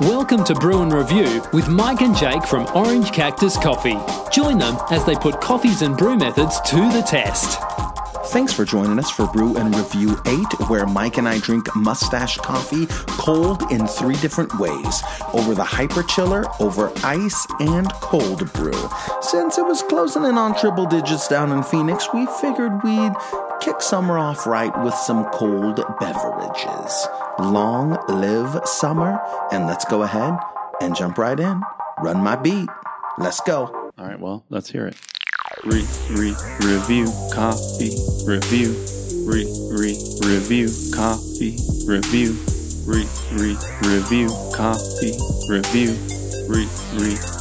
Welcome to Brew and Review with Mike and Jake from Orange Cactus Coffee. Join them as they put coffees and brew methods to the test. Thanks for joining us for Brew and Review 8, where Mike and I drink Moustache Coffee cold in 3 different ways: over the Hyperchiller, over ice, and cold brew. Since it was closing in on triple digits down in Phoenix, we figured we'd kick summer off right with some cold beverages. Long live summer, and let's go ahead and jump right in. Run my beat. Let's go. All right, well, let's hear it. Review coffee, review, review coffee, review, review coffee, review,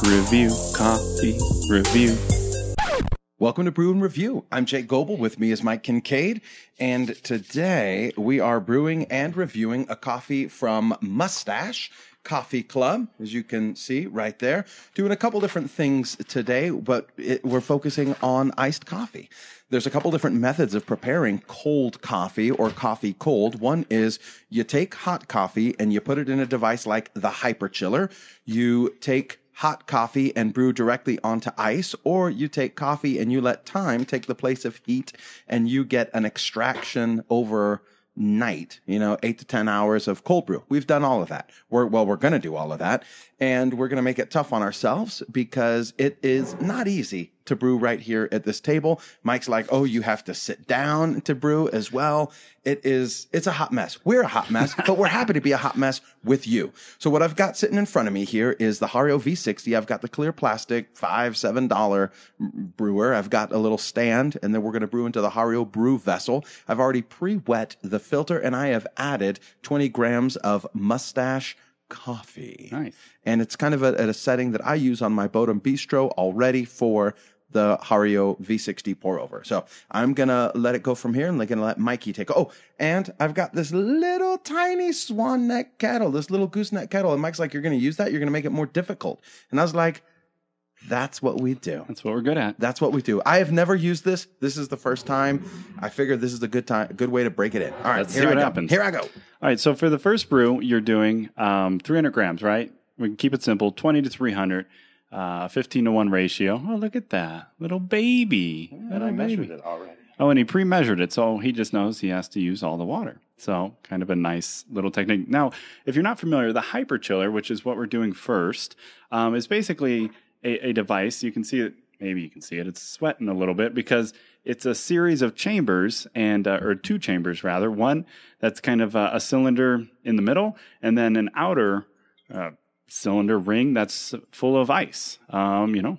review coffee, review. Welcome to Brew and Review. I'm Jake Goebel. With me is Mike Kincaid. And today we are brewing and reviewing a coffee from Moustache Coffee Club, as you can see right there. Doing a couple different things today, but we're focusing on iced coffee. There's a couple different methods of preparing cold coffee or coffee cold. One is you take hot coffee and you put it in a device like the Hyperchiller. You take hot coffee and brew directly onto ice, or you take coffee and you let time take the place of heat and you get an extraction overnight, 8 to 10 hours of cold brew. We've done all of that. We're going to do all of that, and we're going to make it tough on ourselves because it is not easy to brew right here at this table. Mike's like, oh, you have to sit down to brew as well. It's a hot mess. We're a hot mess, but we're happy to be a hot mess with you. So what I've got sitting in front of me here is the Hario V60. I've got the clear plastic $7 brewer. I've got a little stand, and then we're going to brew into the Hario brew vessel. I've already pre-wet the filter, and I have added 20 grams of Moustache Coffee. Nice. And it's kind of at a setting that I use on my Bodum Bistro already for the Hario V60 pour over. So I'm going to let it go from here, and I'm going to let Mikey take. Oh, and I've got this little tiny swan neck kettle, this little gooseneck kettle. And Mike's like, you're going to use that? You're going to make it more difficult. And I was like, that's what we do. That's what we're good at. That's what we do. I have never used this. This is the first time. I figured this is a good way to break it in. All right, let's see what happens. Here I go. All right, so for the first brew, you're doing 300 grams, right? We can keep it simple, 20 to 300. 15 to 1 ratio. Oh, look at that. Little baby. And I measured it already. Oh, and he pre-measured it, so he just knows he has to use all the water. So kind of a nice little technique. Now, if you're not familiar, the Hyperchiller, which is what we're doing first, is basically a device. You can see it. Maybe you can see it. It's sweating a little bit because it's a series of chambers, and or 2 chambers, rather. One that's kind of a cylinder in the middle, and then an outer cylinder ring that's full of ice,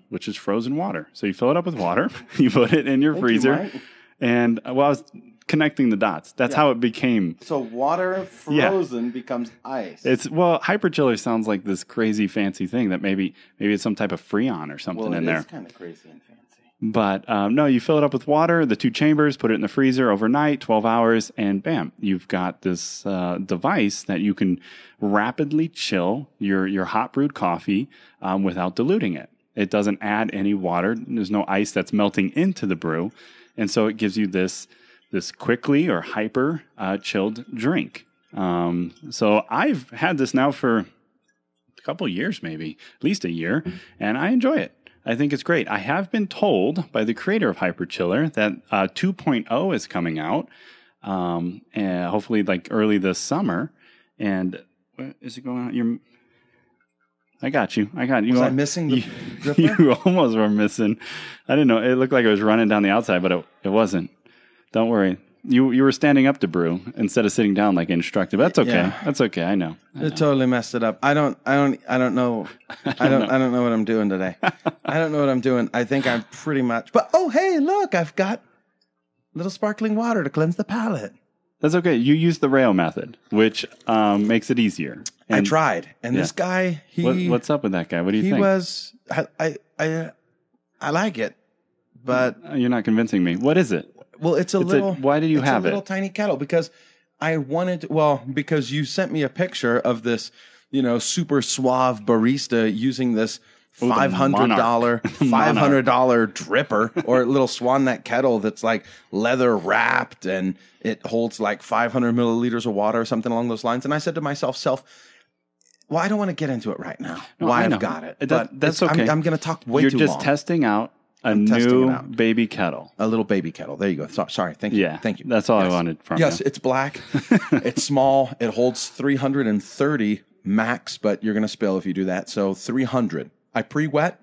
which is frozen water. So you fill it up with water, you put it in your freezer, and I was connecting the dots. That's how it became. So water frozen becomes ice. Hyperchiller sounds like this crazy fancy thing that maybe it's some type of Freon or something in there. It's kind of crazy and fancy. But no, you fill it up with water, the 2 chambers, put it in the freezer overnight, 12 hours, and bam, you've got this device that you can rapidly chill your hot brewed coffee without diluting it. It doesn't add any water. There's no ice that's melting into the brew. And so it gives you this quickly or hyper chilled drink. So I've had this now for a couple of years, maybe, at least a year, and I enjoy it. I think it's great. I have been told by the creator of Hyperchiller that 2.0 is coming out, and hopefully like early this summer. And where is it going on? I got you. Was I missing the You almost were missing. I didn't know. It looked like it was running down the outside, but it wasn't. Don't worry. You were standing up to brew instead of sitting down like instructed. That's okay. Yeah. That's okay. I know. It totally messed it up. I don't know. I don't know what I'm doing today. I don't know what I'm doing. I think I'm pretty much. But oh, hey, look! I've got little sparkling water to cleanse the palate. That's okay. You use the rail method, which makes it easier. And I tried, and this guy, what's up with that guy? What do you think? I like it, but you're not convincing me. What is it? Well, it's a little. Why do you have it? It's a little tiny kettle because I wanted, because you sent me a picture of this, super suave barista using this $500 dripper or little swan neck kettle that's like leather wrapped and it holds like 500 milliliters of water or something along those lines. And I said to myself, well, I don't want to get into it right now. I've got it. That's okay. I'm going to talk way too long. You're just testing out a new baby kettle. A little baby kettle. There you go. Sorry. Thank you. Yeah. Thank you. That's all I wanted from you. Yes, it's black. It's small. It holds 330 max, but you're going to spill if you do that. So 300. I pre-wet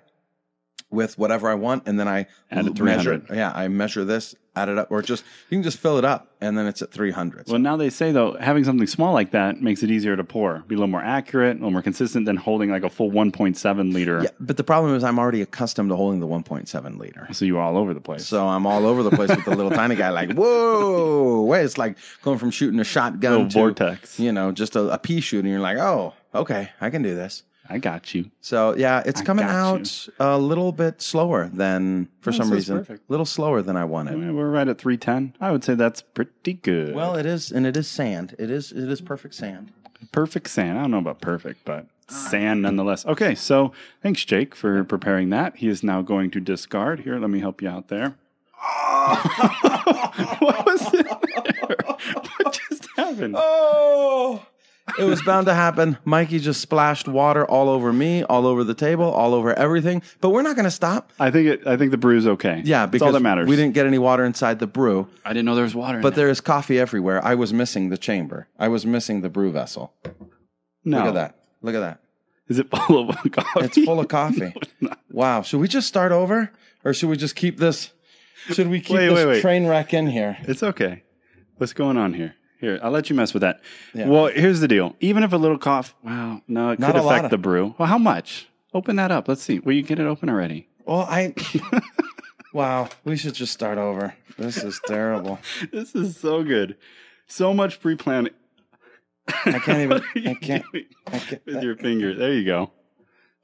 with whatever I want, and then I measure. Yeah, I measure this, add it up, or you can just fill it up, and then it's at 300. So. Well, now they say, though, having something small like that makes it easier to pour. Be a little more accurate, a little more consistent than holding like a full 1.7 liter. Yeah, but the problem is I'm already accustomed to holding the 1.7 liter. So you're all over the place. So I'm all over the place with the little tiny guy, like, whoa, wait, it's like going from shooting a shotgun to vortex. Just a pea shoot, and you're like, oh, okay, I can do this. I got you. So, yeah, it's coming out a little bit slower than, for some reason, a little slower than I wanted. We're right at 310. I would say that's pretty good. Well, it is, and it is sand. It is perfect sand. Perfect sand. I don't know about perfect, but sand nonetheless. Okay, so thanks, Jake, for preparing that. He is now going to discard. Here, let me help you out there. What was it there? What just happened? Oh! It was bound to happen. Mikey just splashed water all over me, all over the table, all over everything. But we're not going to stop. I think the brew's okay. Yeah, because that's all that matters. We didn't get any water inside the brew. I didn't know there was water in But there is coffee everywhere. I was missing the chamber. I was missing the brew vessel. No. Look at that. Is it full of coffee? It's full of coffee. No, wow. Should we just start over? Or should we just keep this? Should we keep this train wreck in here? It's okay. What's going on here? Here, I'll let you mess with that. Yeah. Well, here's the deal. Even if a little cough, it could affect the brew. Well, how much? Open that up. Let's see. Will you get it open already? Well, wow, we should just start over. This is terrible. This is so good. So much pre-planning. I can't. With your finger. There you go.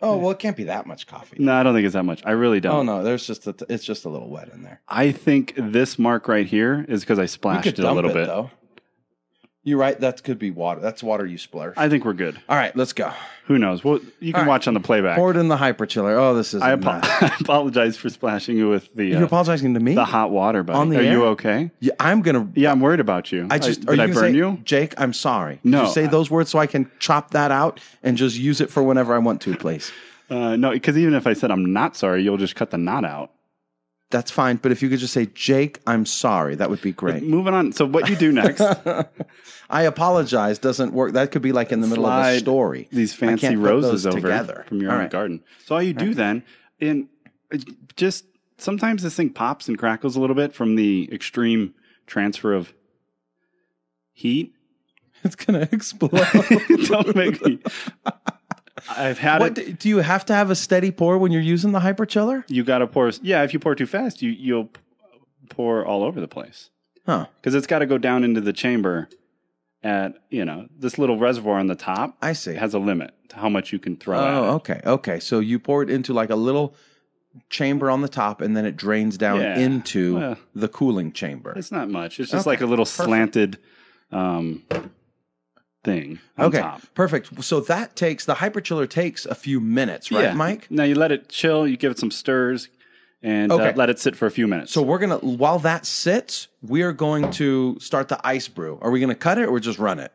Oh, well, it can't be that much coffee. No, I don't think it's that much. I really don't. Oh, no, it's just a little wet in there. I think this mark right here is because I splashed it a little bit. Though. You're right. That could be water. That's water you splurge. I think we're good. All right, let's go. Who knows? Well, you can watch on the playback. Pour it in the hyperchiller. Oh, this is. I apologize for splashing you with the. You're apologizing to me? The hot water, buddy. On the Are air? you okay? Yeah, I'm gonna. Yeah, I'm worried about you. Did I burn you? Jake, I'm sorry. No. Did you say those words so I can chop that out and just use it for whenever I want to, please? No, because even if I said I'm not sorry, you'll just cut the knot out. That's fine, but if you could just say, Jake, I'm sorry, that would be great. But moving on. So what you do next? I apologize doesn't work. That could be like in the middle of a story. These fancy roses over together from your own garden. So all you do then, and just sometimes this thing pops and crackles a little bit from the extreme transfer of heat. It's going to explode. Don't make me. I've had it. Do you have to have a steady pour when you're using the hyperchiller? You got to pour. Yeah, if you pour too fast, you'll pour all over the place. Huh. Because it's got to go down into the chamber at, this little reservoir on the top. I see. Has a limit to how much you can throw at it. Oh, okay. Okay. So you pour it into like a little chamber on the top, and then it drains down into the cooling chamber. It's not much. It's just like a little slanted thing on top. Perfect. So the hyperchiller takes a few minutes, right, Mike? Now you let it chill, you give it some stirs, and let it sit for a few minutes. So while that sits, we are going to start the ice brew. Are we going to cut it or just run it?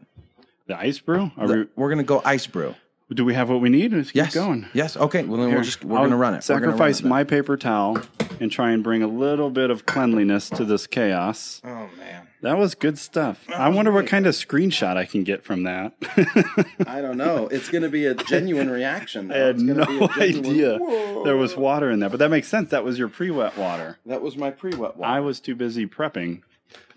The ice brew? We're going to go ice brew. Do we have what we need? Let's keep going. Yes. Okay. Well, then we're going to run it. Sacrifice my paper towel and try and bring a little bit of cleanliness to this chaos. Oh, man. That was good stuff. I wonder what kind of screenshot I can get from that. I don't know. It's going to be a genuine reaction, though. I had no idea there was water in there. But that makes sense. That was your pre-wet water. That was my pre-wet water. I was too busy prepping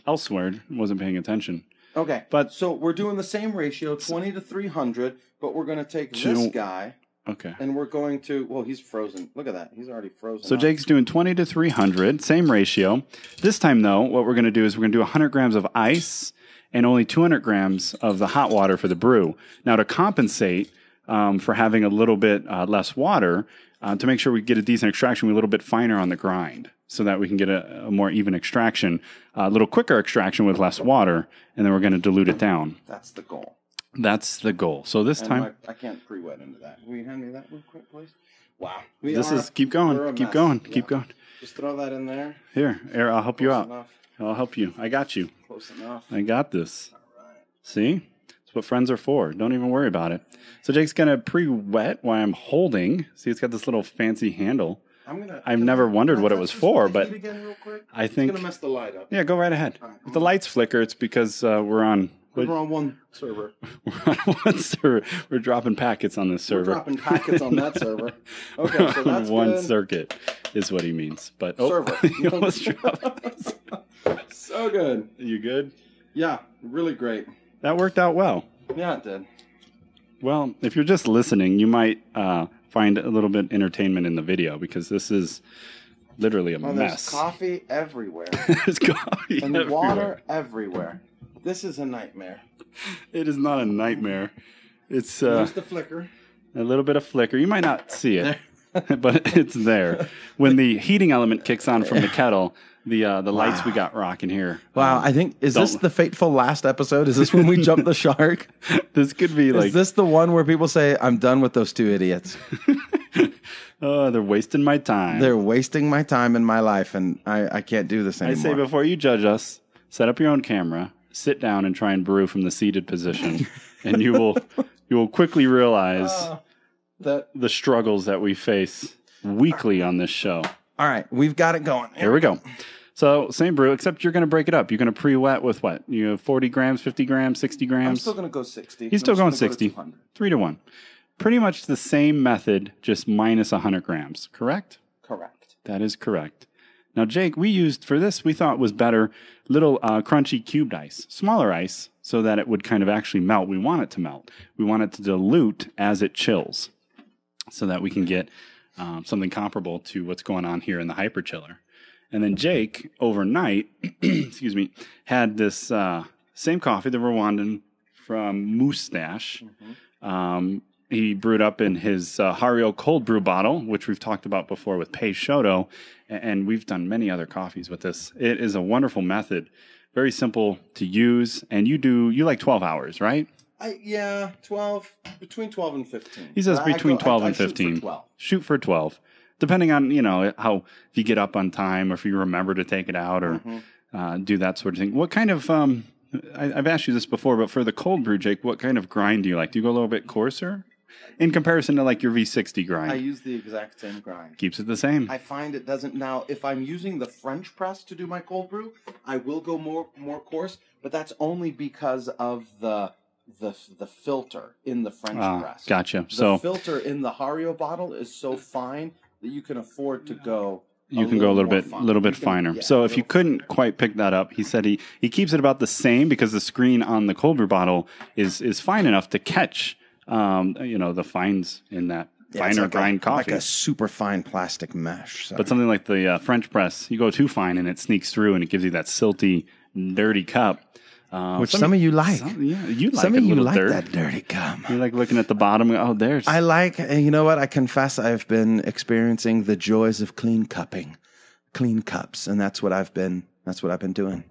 elsewhere. Wasn't paying attention. Okay. So we're doing the same ratio, 20 to 300, but we're going to take this guy. Okay. And we're going to, he's frozen. Look at that. He's already frozen. So Jake's doing 20 to 300, same ratio. This time, though, what we're going to do is we're going to do 100 grams of ice and only 200 grams of the hot water for the brew. Now, to compensate for having a little bit less water, to make sure we get a decent extraction, we're a little bit finer on the grind. so that we can get a more even extraction, a little quicker extraction with less water, and then we're going to dilute it down. That's the goal. That's the goal. So this time... I can't pre-wet into that. Will you hand me that real quick, please? Wow. Keep going. Keep going. Keep going. Just throw that in there. Here, I'll help you out. Enough. I'll help you. I got you. Close enough. I got this. All right. See? That's what friends are for. Don't even worry about it. So Jake's going to pre-wet while I'm holding. See, it's got this little fancy handle. I've never wondered what it was for, but I think... It's going to mess the light up. Yeah, go right ahead. All right. If the lights flicker, it's because we're on... We're on one server. We're on one server. We're dropping packets on this server. We're dropping packets on that server. Okay, so that's one good. circuit is what he means. But Server. you almost dropped it. So good. You good? Yeah, really great. That worked out well. Yeah, it did. Well, if you're just listening, you might find a little bit entertainment in the video because this is literally a mess. There's coffee everywhere. There's coffee and everywhere. water everywhere. This is a nightmare. It is not a nightmare. It's There's the flicker. A little bit of flicker. You might not see it, but it's there. When the heating element kicks on from the kettle, the lights we got rocking here. Wow, I think, is this the fateful last episode? Is this when we jump the shark? This could be like... Is this the one where people say, I'm done with those two idiots? Oh, they're wasting my time. They're wasting my time in my life, and I can't do this anymore. I say before you judge us, set up your own camera, sit down and try and brew from the seated position, and you will quickly realize that the struggles that we face weekly on this show. All right, we've got it going. Here we go. So same brew, except you're going to break it up. You're going to pre-wet with what? 40 grams, 50 grams, 60 grams? I'm still going to go 60. He's still going 60. Go 3 to 1. Pretty much the same method, just minus 100 grams, correct? Correct. That is correct. Now, Jake, we used, for this, we thought was better, little crunchy cubed ice, smaller ice, so that it would kind of actually melt. We want it to melt. We want it to dilute as it chills, so that we can get something comparable to what's going on here in the Hyperchiller. And then Jake, overnight, excuse me, had this same coffee, the Rwandan from Moustache. Mm-hmm. He brewed up in his Hario cold brew bottle, which we've talked about before with Peixoto, and we've done many other coffees with this. It is a wonderful method, very simple to use, and you like 12 hours, right? Yeah, 12, between 12 and 15. He says between 12 and 15. Shoot for 12. Depending on, how, if you get up on time or if you remember to take it out or do that sort of thing. What kind of, I've asked you this before, but for the cold brew, Jake, what kind of grind do you like? Do you go a little bit coarser? In comparison to like your V60 grind. I use the exact same grind. Keeps it the same. I find it doesn't. Now, if I'm using the French press to do my cold brew, I will go more coarse, but that's only because of the filter in the French press. Gotcha. The filter in the Hario bottle is so fine that you can afford to go. You can go a little bit finer. So if you couldn't quite pick that up, he said he keeps it about the same because the screen on the cold brew bottle is fine enough to catch the fines in that finer grind coffee. Like a super fine plastic mesh. So. But something like the French press, you go too fine and it sneaks through and it gives you that silty, dirty cup. Which some of you like. You like some of you like dirt. that dirty cup. You like looking at the bottom. Oh, there's. I like, and you know what? I confess I've been experiencing the joys of clean cupping, clean cups, and that's what I've been doing.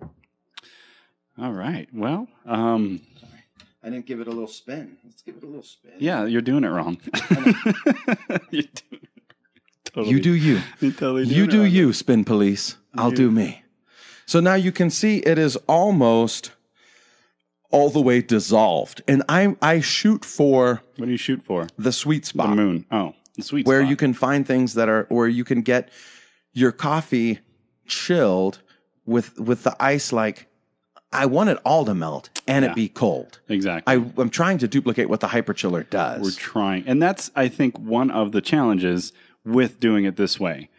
All right. Well, I didn't give it a little spin. Let's give it a little spin. Yeah, you're doing it wrong. You do you. You do you, spin police. I'll do me. So now you can see it is almost all the way dissolved. And I shoot for... What do you shoot for? The sweet spot. The moon. Oh, the sweet spot. Where you can find things where you can get your coffee chilled with the ice like... I want it all to melt and it be cold. Exactly. I'm trying to duplicate what the Hyperchiller does. We're trying. And that's, I think, one of the challenges with doing it this way,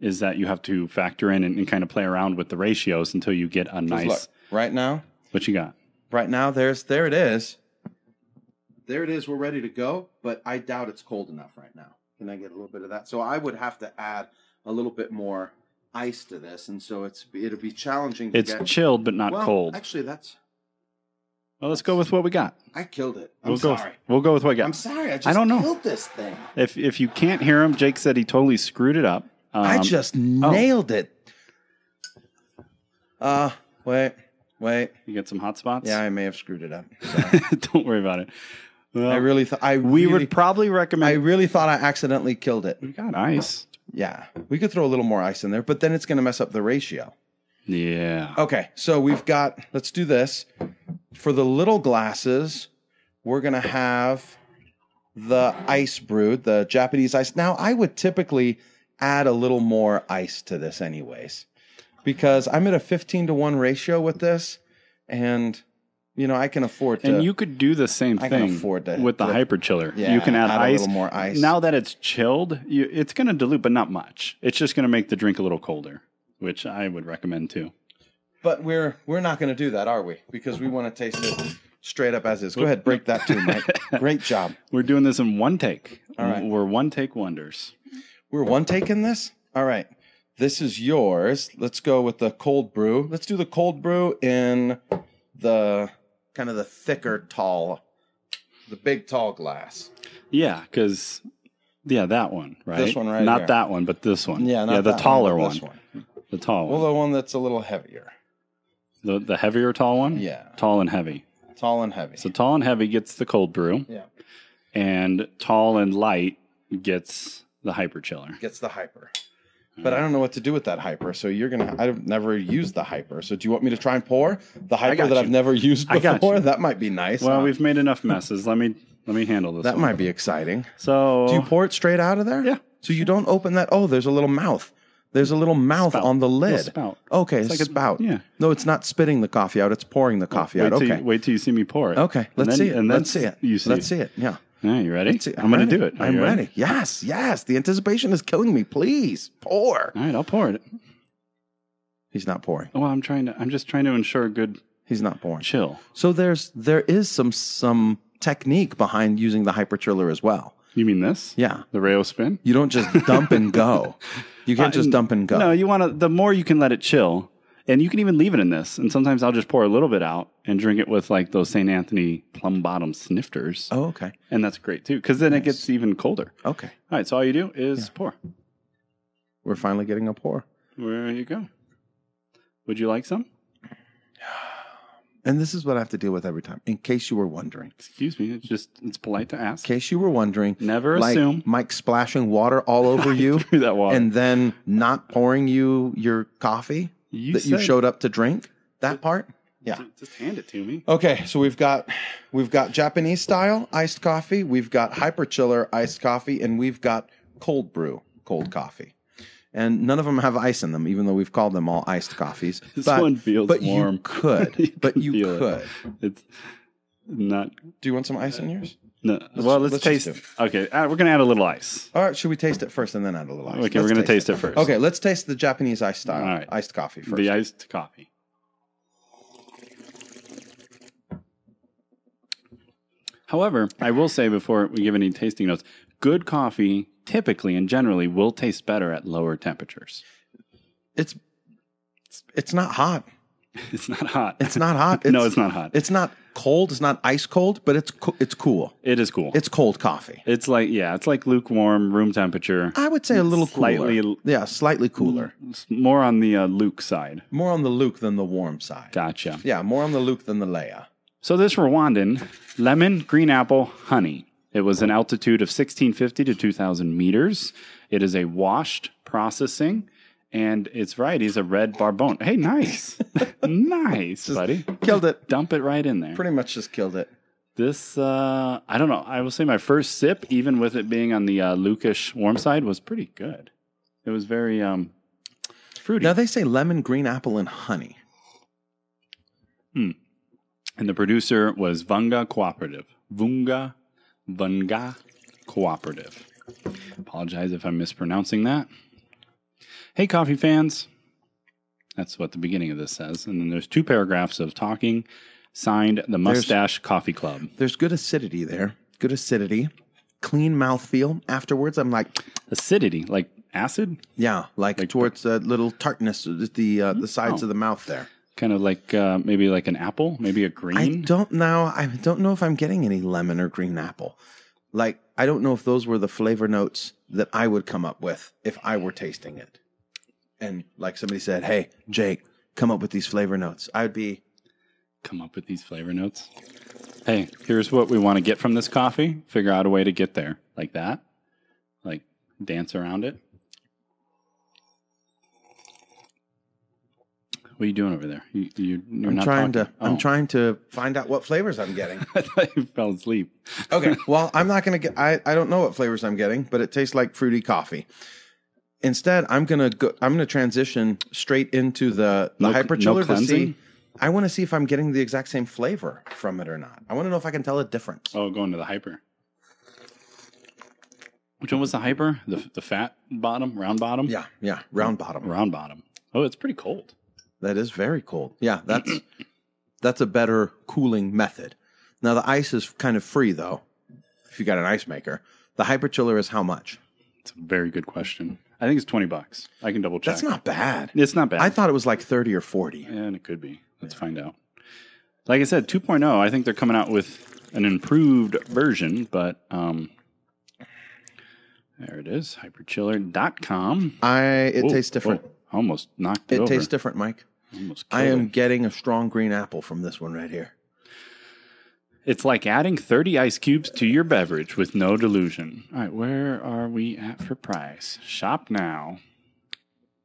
is that you have to factor in and kind of play around with the ratios until you get a nice... Look, right now... What you got? Right now, there it is. There it is. We're ready to go, but I doubt it's cold enough right now. Can I get a little bit of that? So I would have to add a little bit more... ice to this, and so it'll be challenging to get. It's chilled but not cold. Actually, well, let's go with what we got. I killed it. We'll go with what we got. I'm sorry. I don't know. Killed this thing. If you can't hear him, Jake said he totally screwed it up. I just nailed it. Wait. You get some hot spots? Yeah, I may have screwed it up. Sorry. Don't worry about it. Well, I really thought would probably recommend. I really thought I accidentally killed it. We got ice. Yeah, we could throw a little more ice in there, but then it's going to mess up the ratio. Yeah. Okay, so let's do this. For the little glasses, we're going to have the ice brewed, the Japanese ice. Now, I would typically add a little more ice to this anyways, because I'm at a 15-to-1 ratio with this, and I can afford to. And you could do the same thing with the Hyperchiller. Yeah, you can add ice. A little more ice. Now that it's chilled, it's going to dilute, but not much. It's just going to make the drink a little colder, which I would recommend too. But we're not going to do that, are we? Because we want to taste it straight up as is. Go ahead, break that too, Mike. Great job. We're doing this in one take. All right. We're one take wonders. We're one taking this? All right. This is yours. Let's go with the cold brew. Let's do the cold brew in the kind of the thicker, the big, tall glass. Yeah, because, that one, right? This one right Not here. that one, but this one. Yeah, not the that taller one. one. This one. The tall one. Well, the one that's a little heavier. The heavier tall one? Yeah. Tall and heavy. Tall and heavy. So tall and heavy gets the cold brew. Yeah. And tall and light gets the Hyperchiller. Gets the hyper. But I don't know what to do with that hyper. So I've never used the hyper. So do you want me to try and pour the hyper that I've never used before? That might be nice. Well, we've made enough messes. Let me handle this. That might be exciting. So do you pour it straight out of there? Yeah. So you don't open that. Oh, there's a little mouth. There's a little mouth on the lid. Spout. Okay, it's like a spout. Yeah. No, it's not spitting the coffee out. It's pouring the coffee out. Okay. Wait till you see me pour it. Okay. Let's see it. Let's see it. You see Let's see it. Yeah. All right, you ready? I'm going to do it. I'm ready. Yes. The anticipation is killing me. Please pour. All right, I'll pour it. He's not pouring. Well, I'm just trying to ensure good. He's not pouring. Chill. So there is some technique behind using the Hyperchiller as well. You mean this? Yeah. The Rayo spin? You don't just dump and go. You can't just dump and go. No, you want to. The more you can let it chill, and you can even leave it in this. And sometimes I'll just pour a little bit out and drink it with like those St. Anthony plum bottom snifters. Oh, okay. And that's great too, because then it gets even colder. Okay. All right. So all you do is pour. We're finally getting a pour. There you go. Would you like some? And this is what I have to deal with every time. In case you were wondering. Excuse me. It's polite to ask. In case you were wondering. Never assume. Mike splashing water all over you. Threw that water. And then not pouring you your coffee you showed up to drink. That part? Yeah. Just hand it to me. Okay, so we've got Japanese style iced coffee, we've got Hyperchiller iced coffee, and we've got cold brew cold coffee. And none of them have ice in them, even though we've called them all iced coffees. This one feels warm. You could. You could. It's not. Do you want some ice in yours? No. Let's taste it. Okay, we're going to add a little ice. All right, should we taste it first and then add a little ice? Okay, we're going to taste it first. Okay, let's taste the Japanese iced style iced coffee first. The iced coffee. However, I will say before we give any tasting notes, good coffee typically and generally will taste better at lower temperatures. It's not hot. It's not hot. It's not hot. No, it's not hot. It's not cold. It's not ice cold, but it's cool. It is cool. It's cold coffee. It's like lukewarm room temperature. I would say a little slightly cooler. Yeah, slightly cooler. More on the Luke side. More on the Luke than the warm side. Gotcha. Yeah, more on the Luke than the Leia. So this Rwandan, lemon, green apple, honey. It was an altitude of 1,650 to 2,000 meters. It is a washed processing, and its variety is a Red Bourbon. Hey, nice. Nice, buddy. Killed it. Dump it right in there. Pretty much just killed it. This, I don't know. I will say my first sip, even with it being on the Lukish warm side, was pretty good. It was very fruity. Now, they say lemon, green apple, and honey. And the producer was Vunga Cooperative. Vunga Cooperative. Apologize if I'm mispronouncing that. Hey, coffee fans. That's what the beginning of this says. And then there's 2 paragraphs of talking, signed the Moustache Coffee Club. There's good acidity there. Good acidity. Clean mouthfeel. Afterwards, I'm like... Acidity? Like acid? Yeah, like towards a little tartness at the sides of the mouth there. Kind of like maybe like an apple, maybe a green. I don't know if I'm getting any lemon or green apple. like, I don't know if those were the flavor notes that I would come up with if I were tasting it. And like somebody said, hey, Jake, come up with these flavor notes. I'd be... Come up with these flavor notes? Hey, here's what we want to get from this coffee. Figure out a way to get there. Like that. Like, dance around it. What are you doing over there? You're not talking. I'm trying to find out what flavors I'm getting. I thought you fell asleep. Okay, well, I'm not going to get... I don't know what flavors I'm getting, but it tastes like fruity coffee. Instead, I'm going to transition straight into the Hyperchiller to see... I want to see if I'm getting the exact same flavor from it or not. I want to know if I can tell a difference. Oh, going to the Hyper. Which one was the Hyper? The fat bottom? Round bottom? Yeah. Round bottom. Round bottom. Oh, it's pretty cold. That is very cold. Yeah, that's a better cooling method. Now, the ice is kind of free, though, if you got an ice maker. The Hyperchiller is how much? It's a very good question. I think it's $20. I can double check. That's not bad. It's not bad. I thought it was like 30 or 40. And it could be. Let's find out. Like I said, 2.0, I think they're coming out with an improved version, but there it is, hyperchiller.com. It tastes different. Almost knocked it over. It tastes different, Mike. I am getting a strong green apple from this one right here. It's like adding 30 ice cubes to your beverage with no dilution. All right, where are we at for price? Shop now.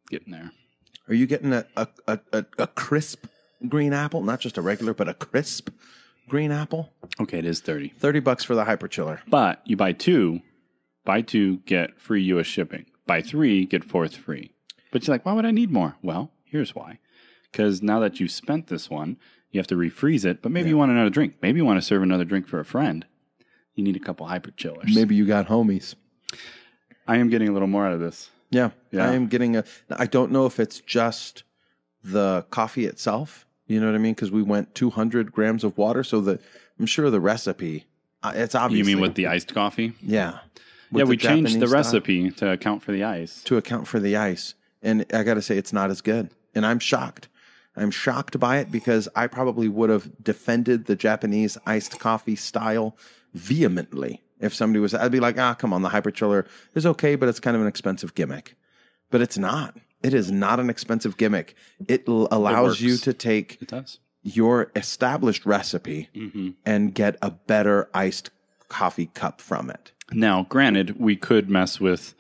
Getting there. Are you getting a crisp green apple? Not just a regular, but a crisp green apple? Okay, it is 30. $30 for the Hyperchiller. But you buy two, get free U.S. shipping. Buy three, get fourth free. But you're like, why would I need more? Well, here's why. Because now that you've spent this one, you have to refreeze it, but maybe you want another drink. Maybe you want to serve another drink for a friend. You need a couple Hyperchillers. Maybe you got homies. I am getting a little more out of this. Yeah. I am getting I don't know if it's just the coffee itself. You know what I mean? Because we went 200 grams of water, so I'm sure the recipe, it's obviously... You mean with the iced coffee? Yeah. Yeah, we changed the recipe to account for the ice. To account for the ice. And I got to say, it's not as good. And I'm shocked. I'm shocked by it because I probably would have defended the Japanese iced coffee style vehemently. If somebody was, I'd be like, come on, the Hyperchiller is okay, but it's kind of an expensive gimmick. But it's not. It is not an expensive gimmick. It allows you to take your established recipe and get a better iced coffee cup from it. Now, granted, we could mess with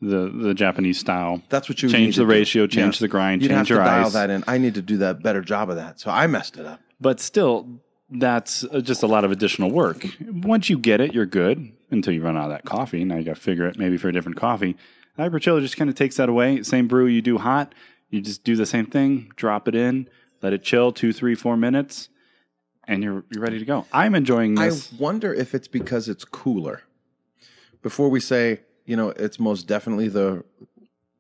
the Japanese style. That's what you change the ratio, change the grind, change your ice. You'd have to dial that in. I need to do that better job of that. So I messed it up. But still, that's just a lot of additional work. Once you get it, you're good until you run out of that coffee. Now you got to figure it maybe for a different coffee. Hyperchiller just kind of takes that away. Same brew you do hot. You just do the same thing. Drop it in. Let it chill 2, 3, 4 minutes. And you're ready to go. I'm enjoying this. I wonder if it's because it's cooler. Before we say, it's most definitely the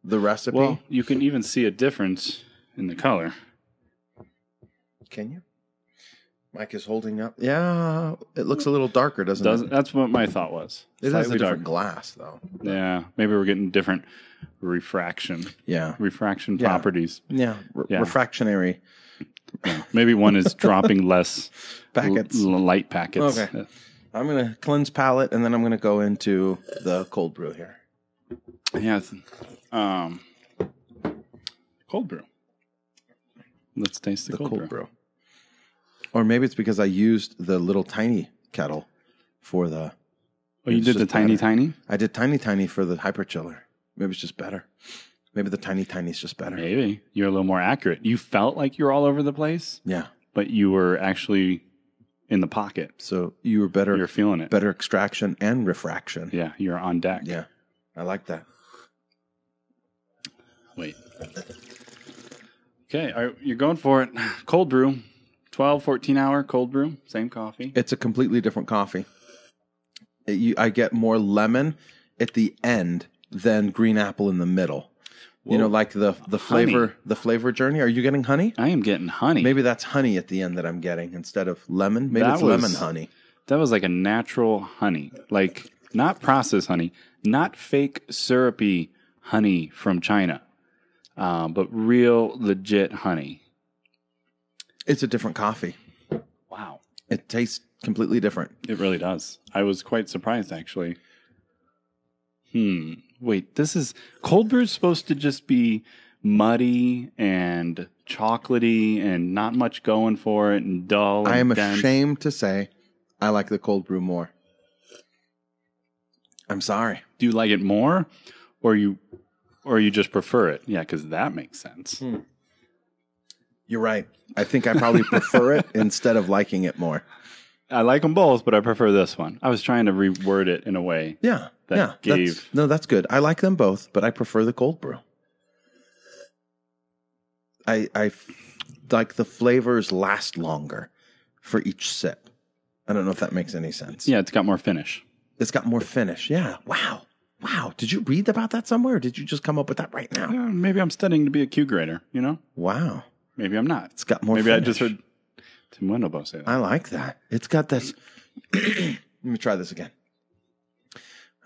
recipe. Well, you can even see a difference in the color. Can you? Mike is holding up. Yeah, it looks a little darker, doesn't it? That's what my thought was. It has a different glass, though. Yeah, maybe we're getting different refraction. Yeah. Refraction properties. Yeah, refractionary. Yeah. Maybe one is dropping less packets. Light packets. Okay. I'm going to cleanse palate, and then I'm going to go into the cold brew here. Yeah. Cold brew. Let's taste the cold brew. Or maybe it's because I used the little tiny kettle for the... Oh, you did the tiny? I did tiny for the Hyperchiller. Maybe it's just better. Maybe the tiny is just better. Maybe. You're a little more accurate. You felt like you were all over the place. Yeah. But you were actually in the pocket. So you were better... You're feeling it. Better extraction and refraction. Yeah, you're on deck. Yeah. I like that. Wait. Okay, you're going for it. Cold brew. 12, 14-hour cold brew. Same coffee. It's a completely different coffee. I get more lemon at the end than green apple in the middle. Whoa. Like the flavor, honey. The flavor journey. Are you getting honey? I am getting honey. Maybe that's honey at the end that I'm getting instead of lemon. Maybe it's lemon honey. That was like a natural honey. Like not processed honey, not fake syrupy honey from China, but real legit honey. It's a different coffee. Wow. It tastes completely different. It really does. I was quite surprised, actually. Wait, this is... Cold brew is supposed to just be muddy and chocolatey and not much going for it and dull and I am dense. ashamed to say I like the cold brew more. I'm sorry. Do you like it more, or you just prefer it? Yeah, because that makes sense. You're right. I think I probably prefer it instead of liking it more. I like them both, but I prefer this one. I was trying to reword it in a way. Yeah. That gave... That's good. I like them both, but I prefer the cold brew. I like the flavors last longer for each sip. I don't know if that makes any sense. Yeah, it's got more finish. It's got more finish. Yeah. Wow. Did you read about that somewhere, or did you just come up with that right now? Maybe I'm studying to be a Q grader, you know? Wow. Maybe I'm not. It's got more Maybe finish. I just heard Tim Wendelbo say that. I like that. It's got this. Let me try this again.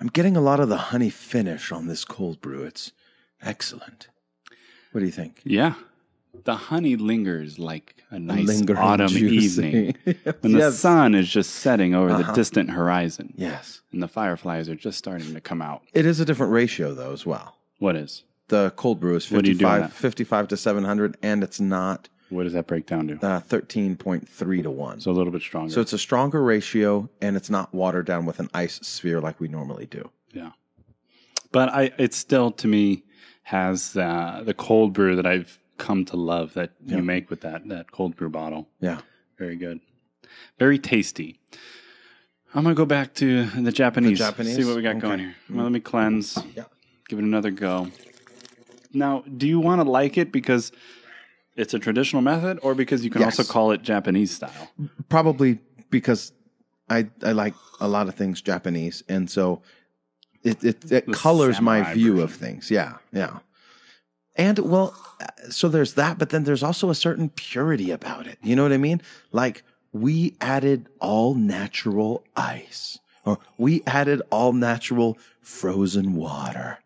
I'm getting a lot of the honey finish on this cold brew. It's excellent. What do you think? Yeah. The honey lingers like a nice Lingering autumn juicy. evening when the sun is just setting over the distant horizon. Yes. And the fireflies are just starting to come out. It is a different ratio, though, as well. What is? The cold brew is What do you do on 55 to 700, and it's not What does that break down to? 13.3 to 1. So a little bit stronger. So it's a stronger ratio, and it's not watered down with an ice sphere like we normally do. Yeah. But it still, to me, has the cold brew that I've come to love that you make with that cold brew bottle. Yeah. Very good. Very tasty. I'm going to go back to the Japanese. See what we got going here. Well, let me cleanse. Yeah. Give it another go. Now, do you want to like it because it's a traditional method, or because you can also call it Japanese style? Probably because I like a lot of things Japanese, and so it colors my view of things. Yeah, yeah. And, well, so there's that, but then there's also a certain purity about it. You know what I mean? Like, we added all natural ice, or we added all natural frozen water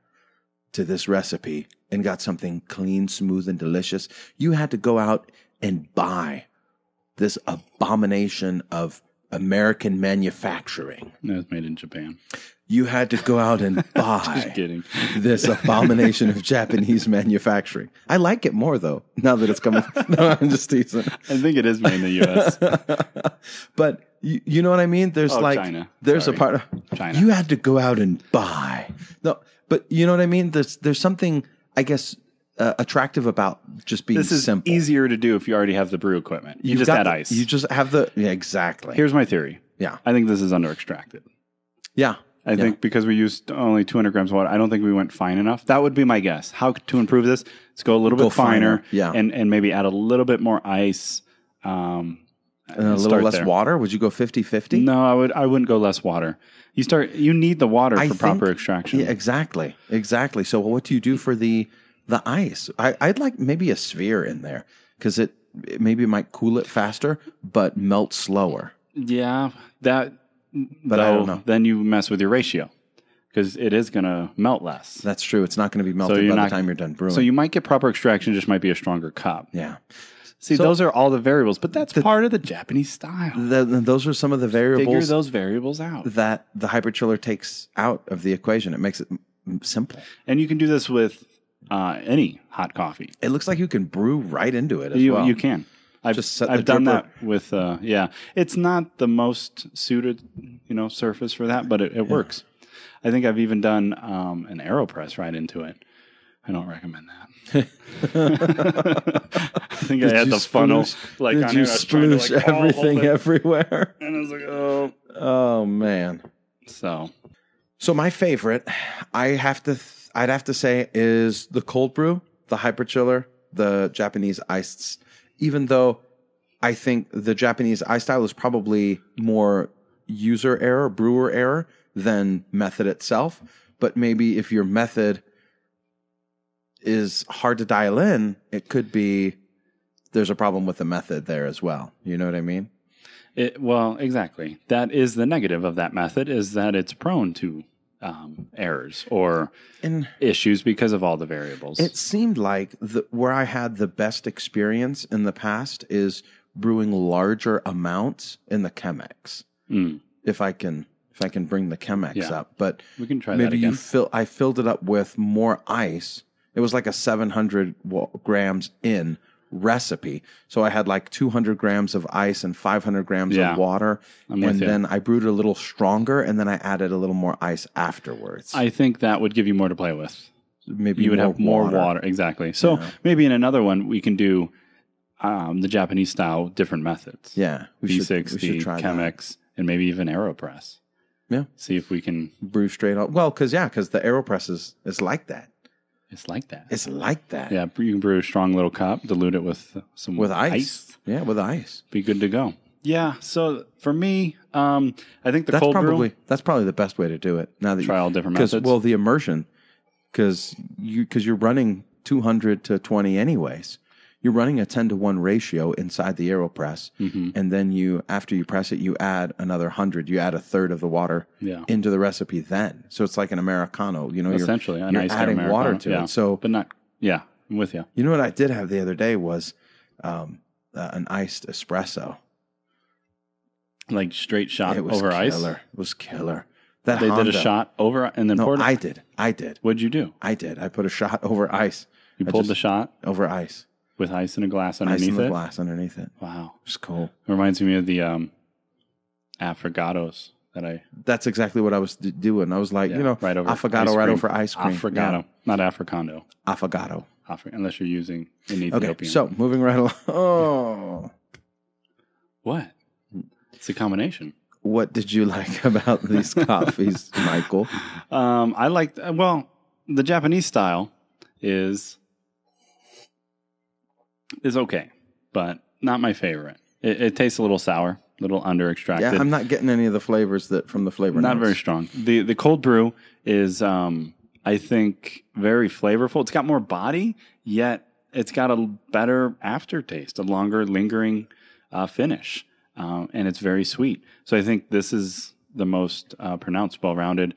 to this recipe and got something clean, smooth, and delicious. You had to go out and buy this abomination of American manufacturing. It was made in Japan. You had to go out and buy Just kidding. this abomination of Japanese manufacturing. I like it more, though, now that it's coming. No, I'm just teasing. I think it is made in the U.S. But you know what I mean? There's China. There's Sorry. a part of China. You had to go out and buy. No, but you know what I mean? There's something, I guess, attractive about just being This is simple. easier to do if you already have the brew equipment. You You've just got add the- ice. You just have exactly. Here's my theory. Yeah. I think this is under extracted. Yeah. I think because we used only 200 grams of water, I don't think we went fine enough. That would be my guess. How to improve this? Let's go a little bit finer, yeah. and maybe add a little bit more ice. And a little less water? Would you go 50-50? No, I wouldn't go less water. You need the water for proper extraction. Yeah, exactly. So what do you do for the ice? I'd like maybe a sphere in there because it maybe might cool it faster, but melt slower. Yeah, But I don't know. Then you mess with your ratio because it is going to melt less. That's true. It's not going to be melted by the time you're done brewing. So you might get proper extraction, just might be a stronger cup. Yeah. See, those are all the variables, but that's part of the Japanese style. Those are some of the variables. Figure those variables out. That the Hyperchiller takes out of the equation. It makes it simple. And you can do this with any hot coffee. It looks like you can brew right into it as well. You can. I've done that with, It's not the most suited, surface for that, but it works. I think I've even done an AeroPress right into it. I don't recommend that. I think I had the funnel like did on you it. sploosh everything everywhere? And I was like, oh man. So my favorite, I'd have to say, is the cold brew, the Hyperchiller, the Japanese iced. Even though I think the Japanese ice style is probably more user error, brewer error than method itself. But maybe if your method is hard to dial in, it could be there's a problem with the method there as well. You know what I mean? Well, exactly. That is the negative of that method, is that it's prone to errors or issues because of all the variables. It seemed like where I had the best experience in the past is brewing larger amounts in the Chemex. If I can bring the Chemex up, but we can try maybe that again. I filled it up with more ice. It was like a 700 grams in recipe. So I had like 200 grams of ice and 500 grams of water. And then I brewed it a little stronger, and then I added a little more ice afterwards. I think that would give you more to play with. Maybe you would have more water. Exactly. So maybe in another one, we can do the Japanese style, different methods. Yeah. V60, Chemex, and maybe even AeroPress. Yeah. See if we can brew straight up. Well, because the AeroPress is like that. It's like that. It's like that. Yeah, you can brew a strong little cup, dilute it with some ice. Yeah, with ice. Be good to go. Yeah. So for me, I think cold brew. That's probably the best way to do it. Now that try all different methods. Well, the immersion, because you're running 200 to 20 anyways. You're running a 10-to-1 ratio inside the AeroPress, and then after you press it, you add another 100. You add a third of the water into the recipe. Then, so it's like an Americano. Essentially, you're adding water to it. So, but not. Yeah, I'm with you. You know what I did have the other day was an iced espresso, like straight shot over ice. It was killer. They did a shot over and then poured it. I did. What'd you do? I did. I put a shot over ice. You pulled the shot over ice. With ice in a glass underneath it? Ice in a glass underneath it. Wow. It's cool. It reminds me of the affogatos that I... That's exactly what I was doing. I was like, right over affogato right over ice cream. Affogato, not africano. Affogato. Unless you're using an Ethiopian. Okay, so moving right along. Oh. What? It's a combination. What did you like about these coffees, Michael? I liked... Well, the Japanese style is okay, but not my favorite. It tastes a little sour, a little under extracted. Yeah, I'm not getting any of the flavors from the flavor Not notes. very strong. The cold brew is, I think, very flavorful. It's got more body, yet it's got a better aftertaste, a longer lingering finish, and it's very sweet. So I think this is the most pronounced, well-rounded.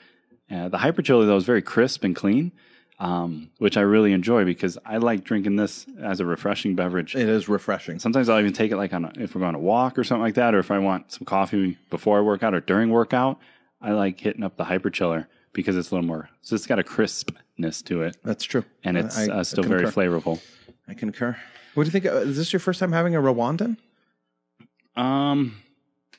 The Hyperchiller, though, is very crisp and clean. Which I really enjoy because I like drinking this as a refreshing beverage. It is refreshing. Sometimes I'll even take it like if we're going to walk or something like that, or if I want some coffee before I work out or during workout, I like hitting up the Hyperchiller because it's a little more. So it's got a crispness to it. That's true, and it's still very flavorful. I concur. What do you think? Is this your first time having a Rwandan?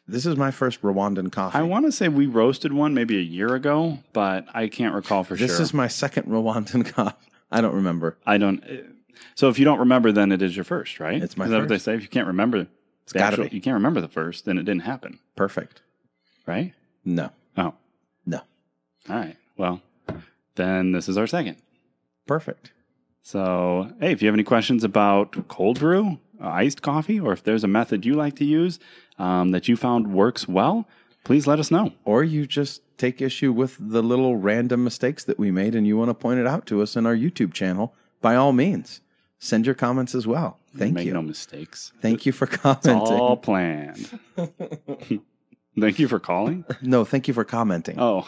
This is my first Rwandan coffee. I want to say we roasted one maybe a year ago, but I can't recall for sure. This is my second Rwandan coffee. I don't remember. So if you don't remember, then it is your first, right? It's my first. Is that what they say? If you can't remember, it's got to be. You can't remember the first, then it didn't happen. Perfect. Right? No. Oh. No. All right. Well, then this is our second. Perfect. So, hey, if you have any questions about cold brew, iced coffee, or if there's a method you like to use that you found works well, please let us know. Or you just take issue with the little random mistakes that we made and you want to point it out to us in our YouTube channel, by all means, send your comments as well. Thank you. Make no mistakes. Thank you for commenting. It's all planned. Thank you for calling? No, thank you for commenting. Oh,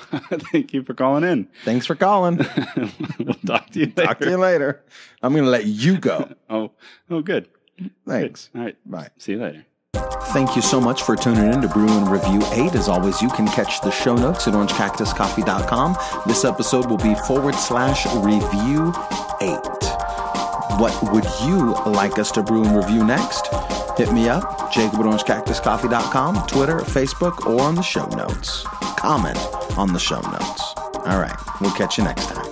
thank you for calling in. Thanks for calling. We'll talk to you later. Talk to you later. I'm going to let you go. Oh, good. Thanks. Good. All right. Bye. See you later. Thank you so much for tuning in to Brew and Review 8. As always, you can catch the show notes at orangecactuscoffee.com. This episode will be /review 8. What would you like us to brew and review next? Hit me up, Jacob at orangecactuscoffee.com, Twitter, Facebook, or on the show notes. Comment on the show notes. All right, we'll catch you next time.